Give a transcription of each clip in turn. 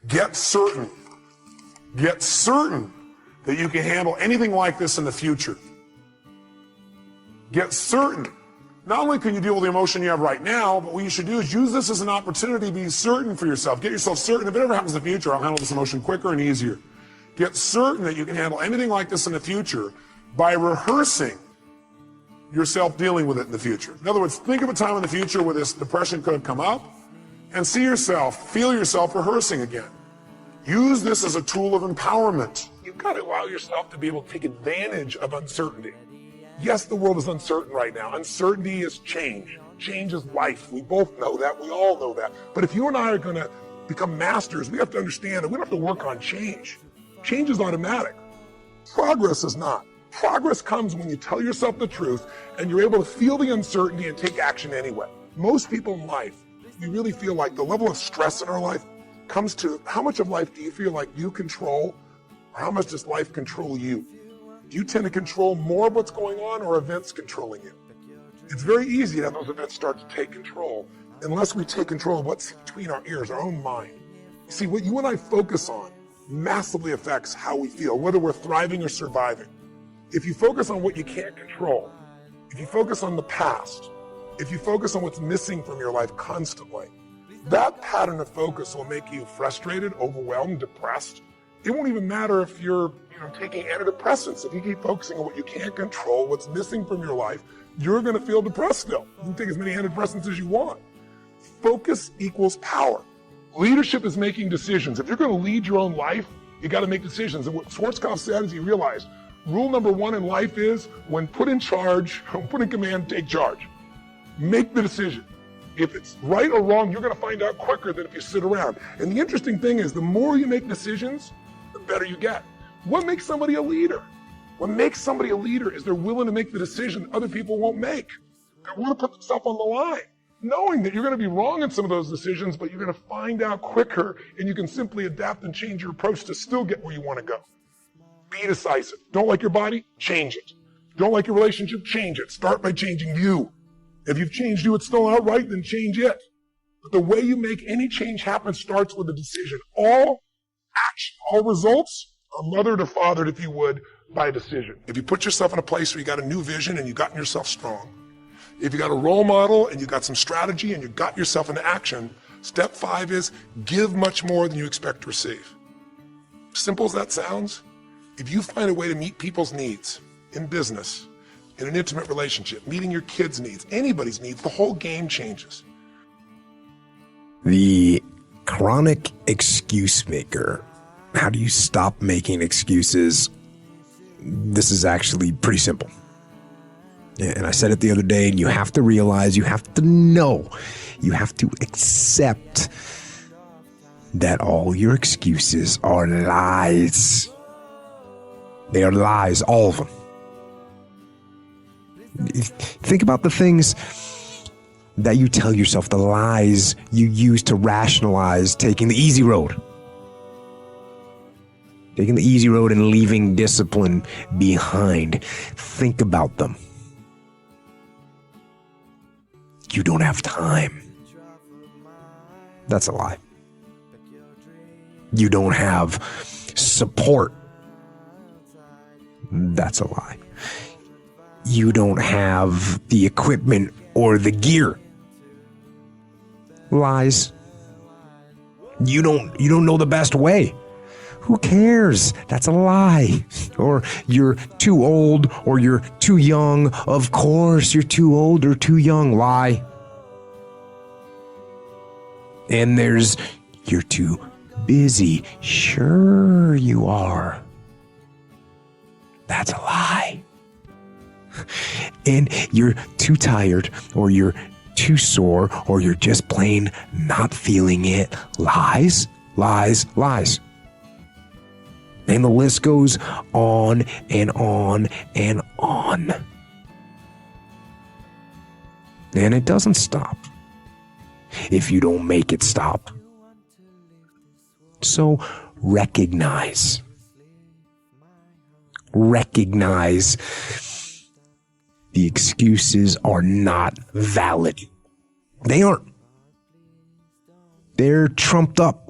Get certain that you can handle anything like this in the future. Get certain. Not only can you deal with the emotion you have right now, but what you should do is use this as an opportunity to be certain for yourself. Get yourself certain. If it ever happens in the future, I'll handle this emotion quicker and easier. Get certain that you can handle anything like this in the future by rehearsing yourself dealing with it in the future. In other words, think of a time in the future where this depression could have come up and feel yourself rehearsing again. Use this as a tool of empowerment. You've got to allow yourself to be able to take advantage of uncertainty. Yes, the world is uncertain right now. Uncertainty is change. Change is life. We both know that. We all know that. But if you and I are going to become masters, we have to understand that we don't have to work on change. Change is automatic. Progress is not. Progress comes when you tell yourself the truth and you're able to feel the uncertainty and take action anyway. Most people in life, we really feel like the level of stress in our life comes to how much of life do you feel like you control, or how much does life control you? Do you tend to control more of what's going on, or events controlling you? It's very easy to have those events start to take control unless we take control of what's between our ears, our own mind. You see, what you and I focus on massively affects how we feel, whether we're thriving or surviving. If you focus on what you can't control, if you focus on the past, if you focus on what's missing from your life constantly, that pattern of focus will make you frustrated, overwhelmed, depressed. It won't even matter if you're taking antidepressants. If you keep focusing on what you can't control, what's missing from your life, you're going to feel depressed still. You can take as many antidepressants as you want. Focus equals power. Leadership is making decisions. If you're going to lead your own life, you got to make decisions. And what Schwarzkopf said is he realized rule number one in life is when put in charge, when put in command, take charge. Make the decision. If it's right or wrong, you're going to find out quicker than if you sit around. And the interesting thing is the more you make decisions, the better you get. What makes somebody a leader? What makes somebody a leader is they're willing to make the decision other people won't make. They want to put themselves on the line, knowing that you're going to be wrong in some of those decisions, but you're going to find out quicker, and you can simply adapt and change your approach to still get where you want to go. Be decisive. Don't like your body? Change it. Don't like your relationship? Change it. Start by changing you. If you've changed you, it's still not right, then change it. But the way you make any change happen starts with a decision. All action, all results are mothered or fathered, if you would, by a decision. If you put yourself in a place where you got a new vision and you gotten yourself strong, if you got a role model and you got some strategy and you got yourself into action, step 5 is give much more than you expect to receive. Simple as that sounds, if you find a way to meet people's needs in business, in an intimate relationship, meeting your kids' needs, anybody's needs, the whole game changes. The chronic excuse maker. How do you stop making excuses? This is actually pretty simple. And I said it the other day, and you have to realize, you have to know, you have to accept that all your excuses are lies. They are lies, all of them. Think about the things that you tell yourself, the lies you use to rationalize taking the easy road. Taking the easy road and leaving discipline behind. Think about them. You don't have time. That's a lie. You don't have support. That's a lie. You don't have the equipment or the gear. Lies. You don't know the best way. Who cares? That's a lie. Or you're too old or you're too young. Of course you're too old or too young. Lie. And there's you're too busy. Sure you are. That's a lie. And you're too tired or you're too sore or you're just plain not feeling it. Lies, lies, lies. And the list goes on and on and on. And it doesn't stop if you don't make it stop. So recognize the excuses are not valid. They aren't. They're trumped up.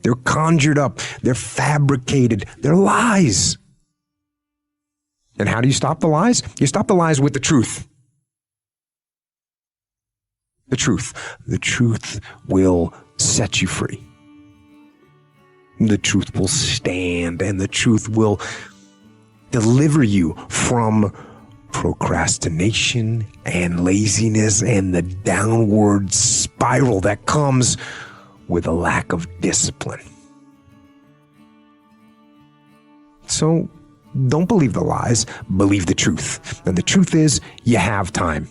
They're conjured up. They're fabricated. They're lies. And how do you stop the lies? You stop the lies with the truth. The truth. The truth will set you free. The truth will stand, and the truth will deliver you from procrastination and laziness and the downward spiral that comes with a lack of discipline. So don't believe the lies, believe the truth. And the truth is, you have time.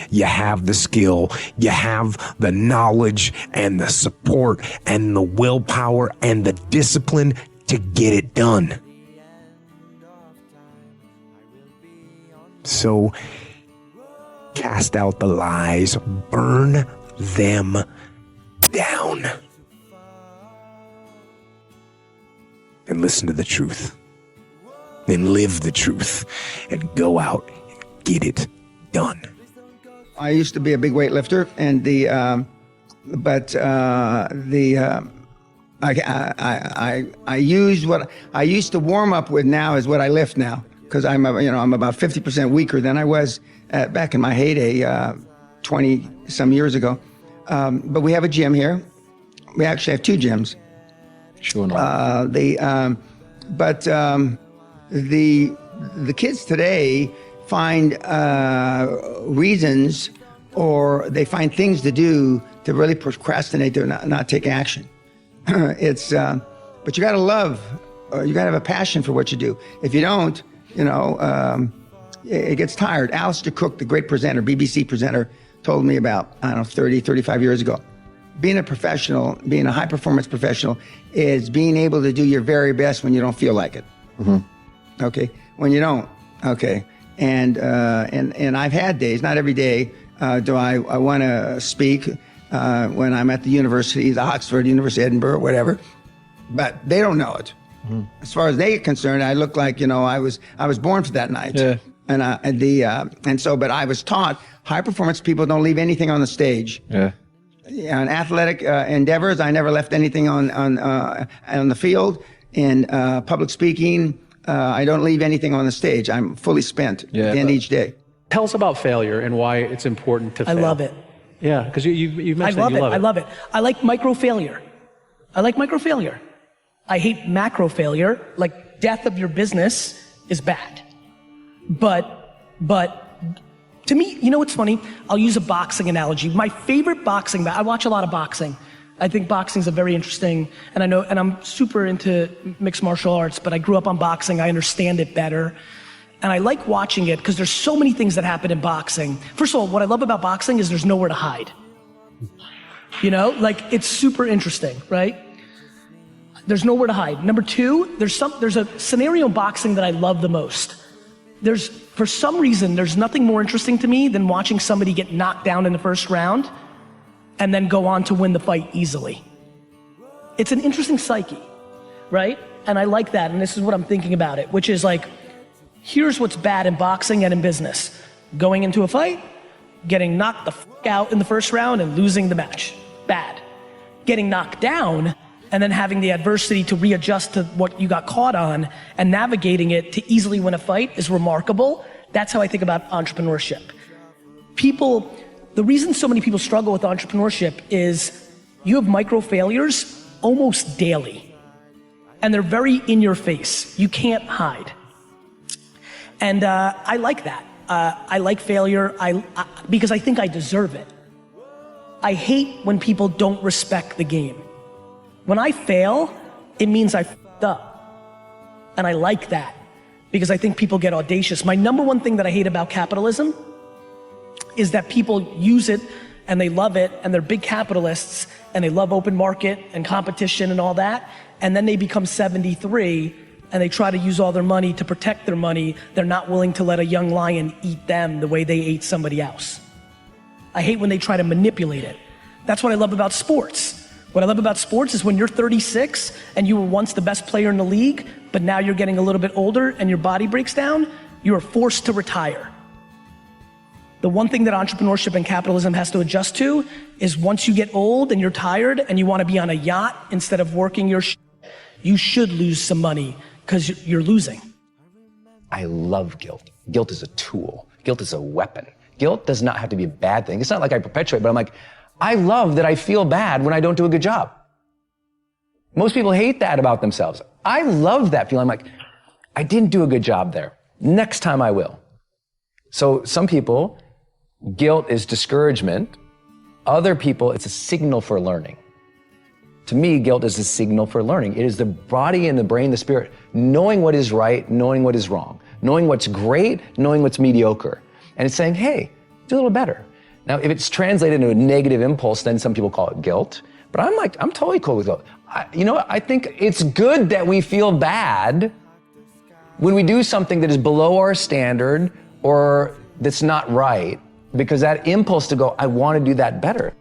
You have the skill, you have the knowledge and the support and the willpower and the discipline to get it done. So cast out the lies, burn them down, and listen to the truth, and live the truth, and go out and get it done. I used to be a big weightlifter, and I used what I used to warm up with now is what I lift now, because I'm about 50% weaker than I was back in my heyday 20 some years ago. But we have a gym here. We actually have two gyms. Sure enough. The kids today find reasons, or they find things to do to really procrastinate, to not take action. But you got to love, you got to have a passion for what you do. If you don't, it gets tired. Alistair Cook, the great presenter, BBC presenter, told me about, 35 years ago. Being a professional, being a high performance professional, is being able to do your very best when you don't feel like it. Mm-hmm. Okay, when you don't. Okay. And I've had days, not every day, do I want to speak when I'm at the universities, Oxford, University of Edinburgh, whatever, but they don't know it. Mm-hmm. As far as they are concerned, I look like, I was born for that night. Yeah. But I was taught high performance people don't leave anything on the stage. Yeah. In athletic endeavors, I never left anything on the field. In public speaking, I don't leave anything on the stage. I'm fully spent at the end of each day. Tell us about failure and why it's important to fail. I love it. Yeah, because you mentioned that you love it. I love it. I like micro failure. I hate macro failure. Like, death of your business is bad. But to me, you know what's funny? I'll use a boxing analogy. My favorite boxing, I watch a lot of boxing. I think boxing is a very interesting, and I'm super into mixed martial arts, but I grew up on boxing. I understand it better. And I like watching it because there's so many things that happen in boxing. First of all, what I love about boxing is there's nowhere to hide. It's super interesting, right? There's nowhere to hide. Number two, there's a scenario in boxing that I love the most. For some reason, there's nothing more interesting to me than watching somebody get knocked down in the first round and then go on to win the fight easily. It's an interesting psyche, right? And I like that, and this is what I'm thinking about it, which is like, here's what's bad in boxing and in business. Going into a fight, getting knocked the fuck out in the first round and losing the match. Bad. Getting knocked down and then having the adversity to readjust to what you got caught on and navigating it to easily win a fight is remarkable. That's how I think about entrepreneurship. The reason so many people struggle with entrepreneurship is you have micro failures almost daily. And they're very in your face. You can't hide. And I like that. I like failure because I think I deserve it. I hate when people don't respect the game. When I fail, it means I f***ed up. And I like that because I think people get audacious. My number one thing that I hate about capitalism is that people use it and they love it and they're big capitalists and they love open market and competition and all that. And then they become 73 and they try to use all their money to protect their money. They're not willing to let a young lion eat them the way they ate somebody else. I hate when they try to manipulate it. That's what I love about sports. What I love about sports is when you're 36 and you were once the best player in the league, but now you're getting a little bit older and your body breaks down, you are forced to retire. The one thing that entrepreneurship and capitalism has to adjust to is once you get old and you're tired and you want to be on a yacht instead of working your you should lose some money because you're losing. I love guilt. Guilt is a tool. Guilt is a weapon. Guilt does not have to be a bad thing. It's not like I perpetuate, but I'm like, I love that I feel bad when I don't do a good job. Most people hate that about themselves. I love that feeling. I'm like, I didn't do a good job there. Next time I will. So some people, guilt is discouragement. Other people, it's a signal for learning. To me, guilt is a signal for learning. It is the body and the brain, the spirit, knowing what is right, knowing what is wrong, knowing what's great, knowing what's mediocre. And it's saying, hey, do a little better. Now, if it's translated into a negative impulse, then some people call it guilt. But I'm totally cool with guilt. I think it's good that we feel bad when we do something that is below our standard or that's not right, because that impulse to go, I want to do that better.